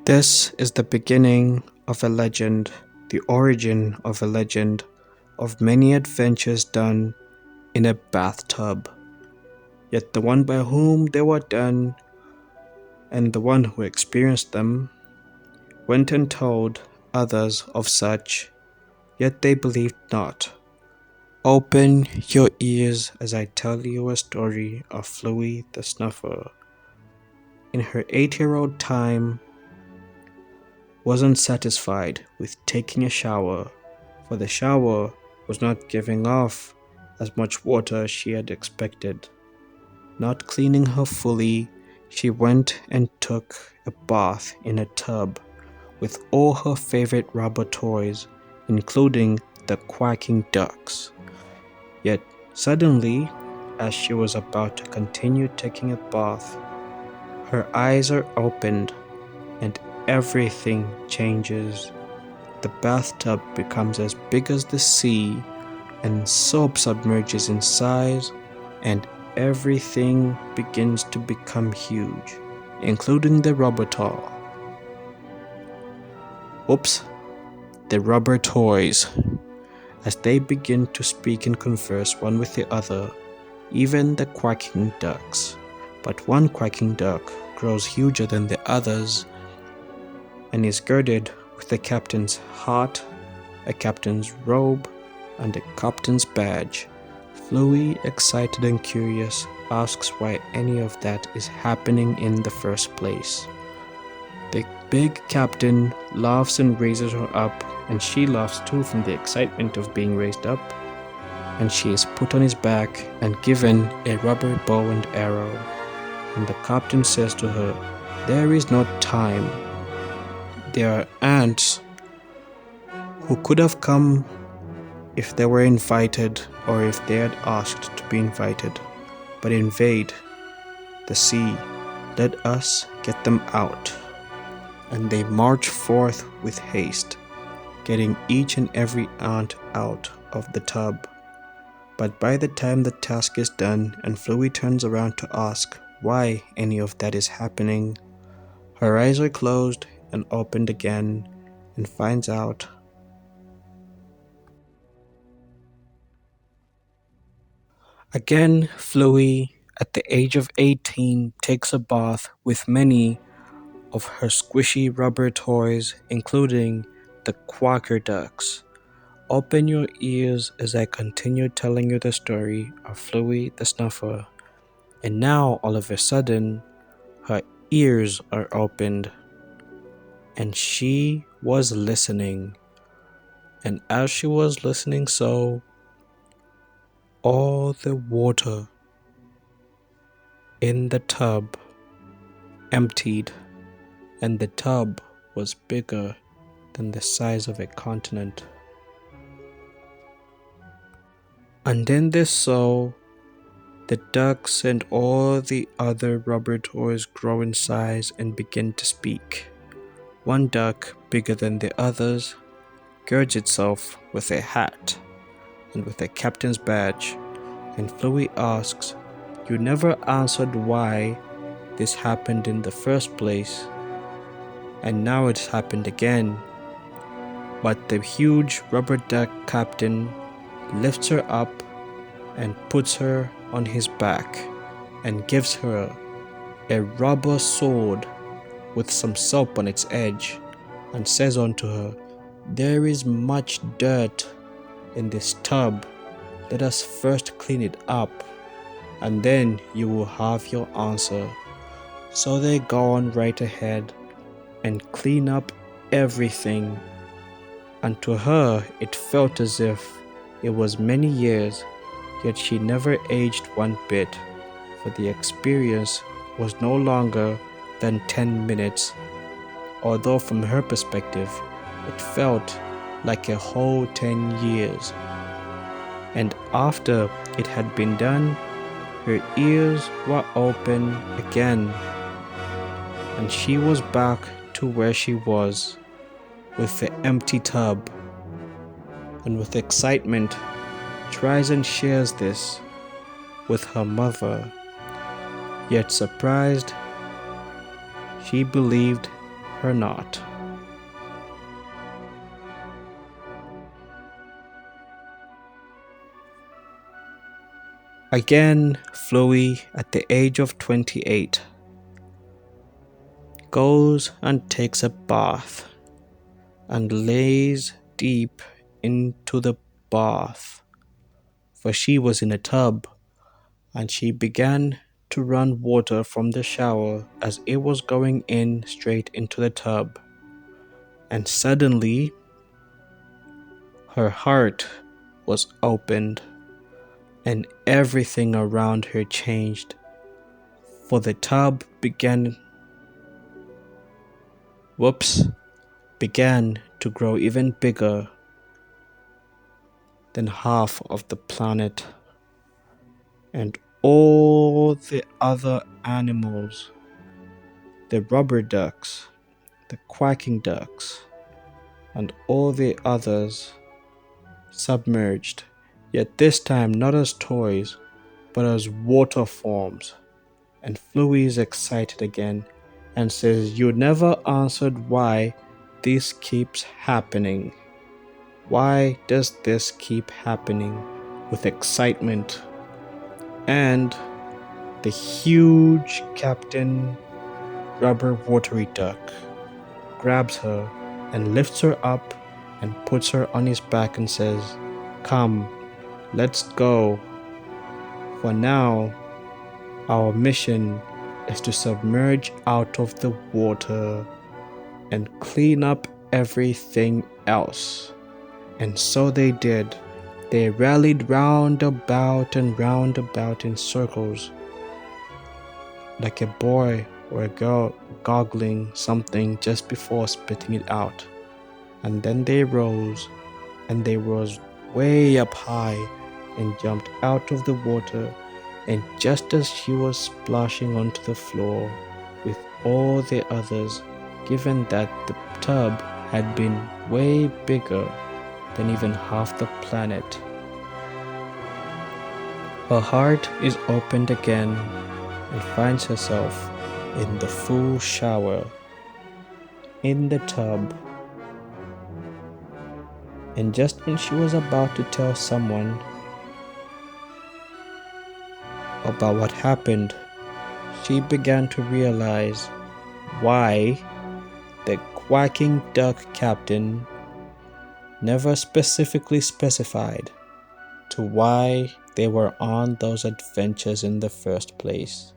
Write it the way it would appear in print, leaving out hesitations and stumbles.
This is the beginning of a legend, the origin of a legend, of many adventures done in a bathtub. Yet the one by whom they were done, and the one who experienced them, went and told others of such, yet they believed not. Open your ears as I tell you a story of Fluy the Snuffer. In her 8-year-old time, wasn't satisfied with taking a shower, for the shower was not giving off as much water as she had expected. Not cleaning her fully, she went and took a bath in a tub with all her favorite rubber toys, including the quacking ducks. Yet suddenly, as she was about to continue taking a bath, her eyes are opened and everything changes. The bathtub becomes as big as the sea and so submerges in size, and everything begins to become huge, including the rubber toy. Oops, the rubber toys. As they begin to speak and converse one with the other, even the quacking ducks. But one quacking duck grows huger than the others and is girded with the captain's hat, a captain's robe, and a captain's badge. Fluy, excited and curious, asks why any of that is happening in the first place. The big captain laughs and raises her up, and she laughs too from the excitement of being raised up, and she is put on his back and given a rubber bow and arrow. And the captain says to her, "There is no time. There are ants who could have come if they were invited or if they had asked to be invited, but invade the sea. Let us get them out." And they march forth with haste, getting each and every ant out of the tub. But by the time the task is done and Fluy turns around to ask why any of that is happening, her eyes are closed and opened again, and finds out. Again, Fluy, at the age of 18, takes a bath with many of her squishy rubber toys, including the Quakerducks. Open your ears as I continue telling you the story of Fluy the Snuffer. And now, all of a sudden, her ears are opened, and she was listening. And as she was listening, so all the water in the tub emptied, and the tub was bigger than the size of a continent. And then they saw the ducks and all the other rubber toys grow in size and begin to speak. One duck, bigger than the others, girds itself with a hat and with a captain's badge, and Fluy asks, "You never answered why this happened in the first place, and now it's happened again." But the huge rubber duck captain lifts her up and puts her on his back and gives her a rubber sword with some soap on its edge, and says unto her, "There is much dirt in this tub. Let us first clean it up, and then you will have your answer." So they go on right ahead and clean up everything, and to her it felt as if it was many years, yet she never aged one bit, for the experience was no longer than 10 minutes, although from her perspective it felt like a whole 10 years. And after it had been done, her ears were open again, and she was back to where she was, with the empty tub, and with excitement tries and shares this with her mother. Yet surprised, she believed her not. Again, Fluy, at the age of 28, goes and takes a bath and lays deep into the bath, for she was in a tub, and she began to run water from the shower as it was going in straight into the tub. And suddenly, her heart was opened, and everything around her changed, for the tub began to grow even bigger than half of the planet, and all the other animals, the rubber ducks, the quacking ducks, and all the others, submerged, yet this time not as toys, but as water forms. And Fluy is excited again and says, "You never answered why this keeps happening. Why does this keep happening?" With excitement. And the huge Captain Rubber Watery Duck grabs her and lifts her up and puts her on his back and says, "Come, let's go. For now, our mission is to submerge out of the water and clean up everything else." And so they did. They rallied round about and round about in circles, like a boy or a girl goggling something just before spitting it out. And then they rose, and they rose way up high and jumped out of the water. And just as she was splashing onto the floor with all the others, given that the tub had been way bigger than even half the planet, her heart is opened again and finds herself in the full shower, in the tub. And just when she was about to tell someone about what happened, she began to realize why the quacking duck captain never specifically specified to why they were on those adventures in the first place.